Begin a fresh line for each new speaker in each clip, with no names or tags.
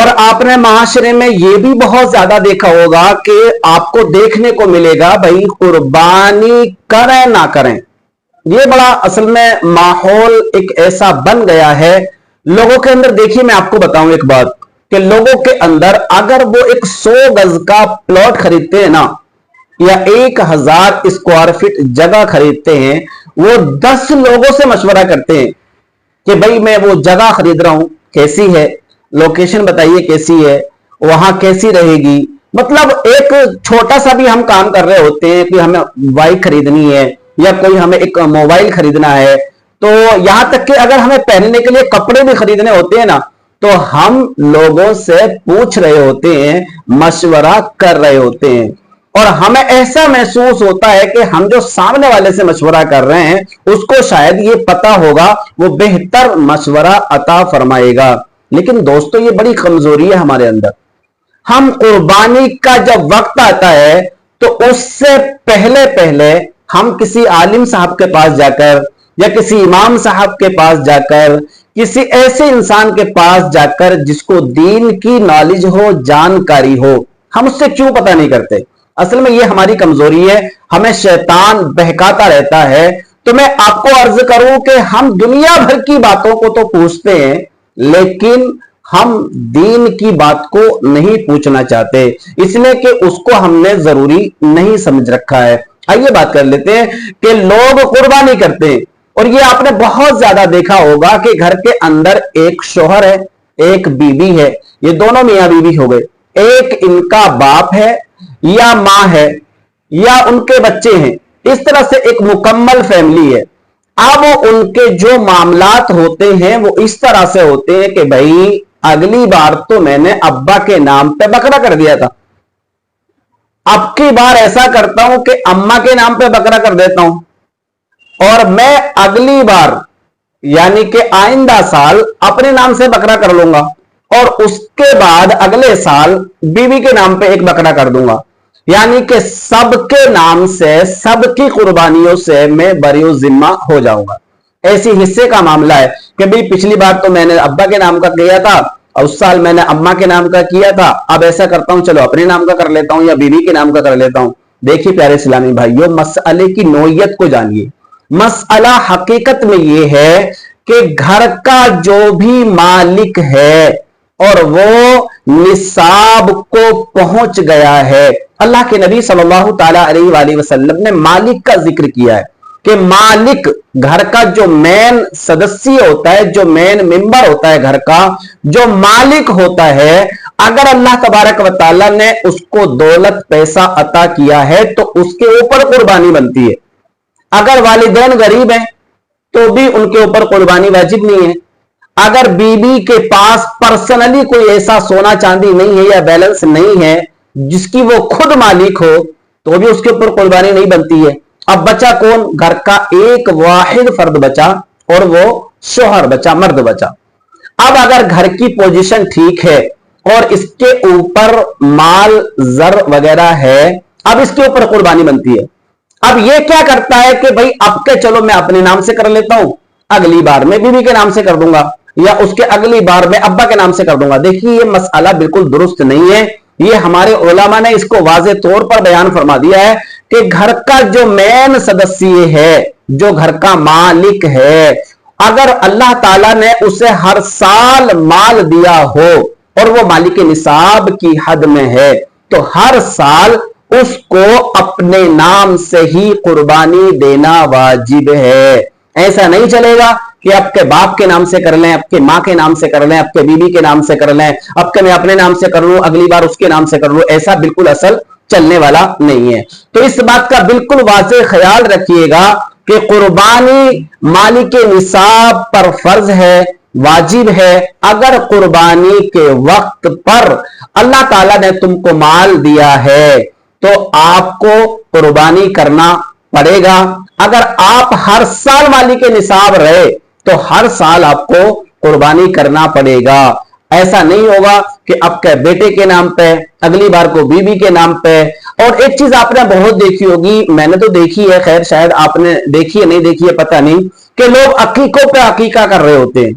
और आपने माशरे में ये भी बहुत ज्यादा देखा होगा कि आपको देखने को मिलेगा भाई कुर्बानी करें ना करें, ये बड़ा असल में माहौल एक ऐसा बन गया है लोगों के अंदर। देखिए मैं आपको बताऊं एक बात कि लोगों के अंदर अगर वो एक 100 गज का प्लॉट खरीदते हैं ना या 1000 स्क्वायर फीट जगह खरीदते हैं, वो 10 लोगों से मशवरा करते हैं कि भाई मैं वो जगह खरीद रहा हूं, कैसी है, लोकेशन बताइए कैसी है, वहां कैसी रहेगी। मतलब एक छोटा सा भी हम काम कर रहे होते हैं कि हमें बाइक खरीदनी है या कोई हमें एक मोबाइल खरीदना है, तो यहां तक कि अगर हमें पहनने के लिए कपड़े भी खरीदने होते हैं ना, तो हम लोगों से पूछ रहे होते हैं, मशवरा कर रहे होते हैं, और हमें ऐसा महसूस होता है कि हम जो सामने वाले से मशवरा कर रहे हैं उसको शायद ये पता होगा, वो बेहतर मशवरा अता फरमाएगा। लेकिन दोस्तों ये बड़ी कमजोरी है हमारे अंदर। हम कुर्बानी का जब वक्त आता है तो उससे पहले पहले हम किसी आलिम साहब के पास जाकर या किसी इमाम साहब के पास जाकर, किसी ऐसे इंसान के पास जाकर जिसको दीन की नॉलेज हो, जानकारी हो, हम उससे क्यों पता नहीं करते। असल में ये हमारी कमजोरी है, हमें शैतान बहकाता रहता है। तो मैं आपको अर्ज करूं कि हम दुनिया भर की बातों को तो पूछते हैं, लेकिन हम दीन की बात को नहीं पूछना चाहते, इसलिए कि उसको हमने जरूरी नहीं समझ रखा है। आइए बात कर लेते हैं कि लोग कुर्बानी करते हैं, और ये आपने बहुत ज्यादा देखा होगा कि घर के अंदर एक शोहर है, एक बीवी है, ये दोनों मियां बीवी हो गए, एक इनका बाप है या मां है या उनके बच्चे हैं, इस तरह से एक मुकम्मल फैमिली है। अब उनके जो मामलात होते हैं वो इस तरह से होते हैं कि भाई अगली बार तो मैंने अब्बा के नाम पे बकरा कर दिया था, अब की बार ऐसा करता हूं कि अम्मा के नाम पे बकरा कर देता हूं, और मैं अगली बार यानी कि आइंदा साल अपने नाम से बकरा कर लूंगा, और उसके बाद अगले साल बीवी के नाम पे एक बकरा कर दूंगा। यानी कि सबके नाम से, सबकी कुर्बानियों से मैं बरीउ जिम्मा हो जाऊंगा। ऐसी हिस्से का मामला है कि भाई पिछली बार तो मैंने अब्बा के नाम का किया था और उस साल मैंने अम्मा के नाम का किया था, अब ऐसा करता हूं चलो अपने नाम का कर लेता हूं या बीवी के नाम का कर लेता हूं। देखिए प्यारे इस्लामी भाइयों, मसले की नोयत को जानिए। मसला हकीकत में यह है कि घर का जो भी मालिक है और वो निसाब को पहुंच गया है, अल्लाह के नबी सल्लल्लाहु ताला अलैहि वसल्लम ने मालिक का जिक्र किया है कि मालिक घर का जो मेन सदस्य होता है, जो मेन मेंबर होता है घर का, जो मालिक होता है, अगर अल्लाह तबारक व तआला ने उसको दौलत पैसा अता किया है तो उसके ऊपर कुर्बानी बनती है। अगर वालिदैन गरीब हैं तो भी उनके ऊपर कुर्बानी वाजिब नहीं है। अगर बीबी के पास पर्सनली कोई ऐसा सोना चांदी नहीं है या बैलेंस नहीं है जिसकी वो खुद मालिक हो, तो भी उसके ऊपर कुर्बानी नहीं बनती है। अब बचा कौन? घर का एक वाहिद फर्द बचा, और वो शोहर बचा, मर्द बचा। अब अगर घर की पोजीशन ठीक है और इसके ऊपर माल जर वगैरह है, अब इसके ऊपर कुर्बानी बनती है। अब ये क्या करता है कि भाई अब के चलो मैं अपने नाम से कर लेता हूं, अगली बार मैं बीवी के नाम से कर दूंगा, या उसके अगली बार मैं अब्बा के नाम से कर दूंगा। देखिए ये मसला बिल्कुल दुरुस्त नहीं है। ये हमारे उलमा ने इसको वाज़े तौर पर बयान फरमा दिया है कि घर का जो मेन सदस्य है, जो घर का मालिक है, अगर अल्लाह ताला ने उसे हर साल माल दिया हो और वो मालिक निसाब की हद में है, तो हर साल उसको अपने नाम से ही कुर्बानी देना वाजिब है। ऐसा नहीं चलेगा कि आपके बाप के नाम से कर लें, आपके माँ के नाम से कर लें, आपके बीवी के नाम से कर लें, अब के मैं अपने नाम से कर लूं, अगली बार उसके नाम से कर लूं। ऐसा बिल्कुल असल चलने वाला नहीं है। तो इस बात का बिल्कुल वाज़ेह ख्याल रखिएगा कि कुर्बानी मालिक निसाब पर फर्ज है, वाजिब है। अगर कुर्बानी के वक्त पर अल्लाह ताला ने तुमको माल दिया है तो आपको कुर्बानी करना पड़ेगा। अगर आप हर साल मालिक निसाब रहे तो हर साल आपको कुर्बानी करना पड़ेगा। ऐसा नहीं होगा कि आपके बेटे के नाम पे, अगली बार को बीवी के नाम पे। और एक चीज आपने बहुत देखी होगी, मैंने तो देखी है, खैर शायद आपने देखी है नहीं देखी है पता नहीं, कि लोग अकीकों पे अकीका कर रहे होते हैं।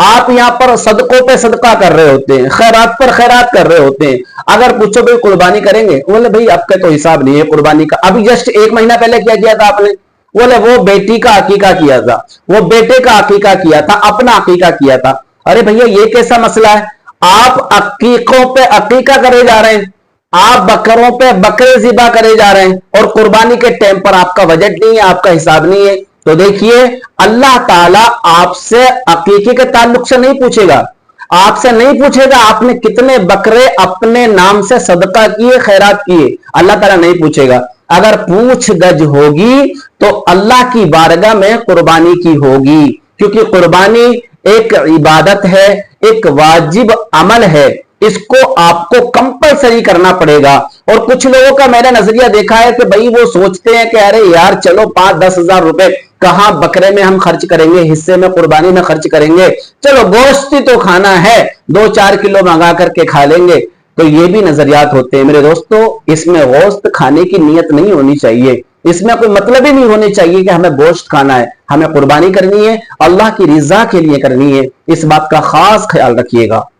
آپ یہاں پر صدقوں پہ صدقہ کر رہے ہوتے ہیں, خیرات پر خیرات کر رہے ہوتے ہیں. اگر پوچھو بھائی قربانی کریں گے, بولے بھائی آپ کا تو حساب نہیں ہے قربانی کا. ابھی جسٹ 1 مہینہ پہلے کیا کیا تھا آپ نے؟ بولے وہ بیٹی کا عقیقہ کیا تھا, وہ بیٹے کا عقیقہ کیا تھا, اپنا عقیقہ کیا تھا. ارے بھیا یہ کیسا مسئلہ ہے؟ آپ عقیقوں پہ عقیقہ کرے جا رہے ہیں, آپ بکروں پہ بکرے ذبح کرے جا رہے ہیں, اور قربانی کے ٹائم پر آپ کا بجٹ نہیں ہے, آپ کا حساب نہیں ہے. تو دیکھیے اللہ تعالیٰ آپ سے عقیقے کے تعلق سے نہیں پوچھے گا, آپ سے نہیں پوچھے گا آپ نے کتنے بکرے اپنے نام سے صدقہ کیے, خیرات کیے. اللہ تعالیٰ نہیں پوچھے گا. اگر پوچھ گچھ ہوگی تو اللہ کی بارگاہ میں قربانی کی ہوگی, کیونکہ قربانی ایک عبادت ہے, ایک واجب عمل ہے, اس کو آپ کو کمپلسری کرنا پڑے گا. اور کچھ لوگوں کا میں نے نظریہ دیکھا ہے کہ بھائی وہ سوچتے ہیں کہ ارے یار چلو 5-10 ہزار روپے کہاں بکرے میں ہم خرچ کریں گے, حصے میں قربانی میں خرچ کریں گے, چلو گوشت تو کھانا ہے 2-4 کلو منگا کر کے کھا لیں گے. تو یہ بھی نظریات ہوتے ہیں میرے دوستو. اس میں گوشت کھانے کی نیت نہیں ہونی چاہیے, اس میں کوئی مطلب ہی نہیں ہونے چاہیے کہ ہمیں گوشت کھانا ہے. ہمیں قربانی کرنی ہے, اللہ کی رضا کے لیے کرنی ہے. اس بات کا خاص خیال رکھیے گا.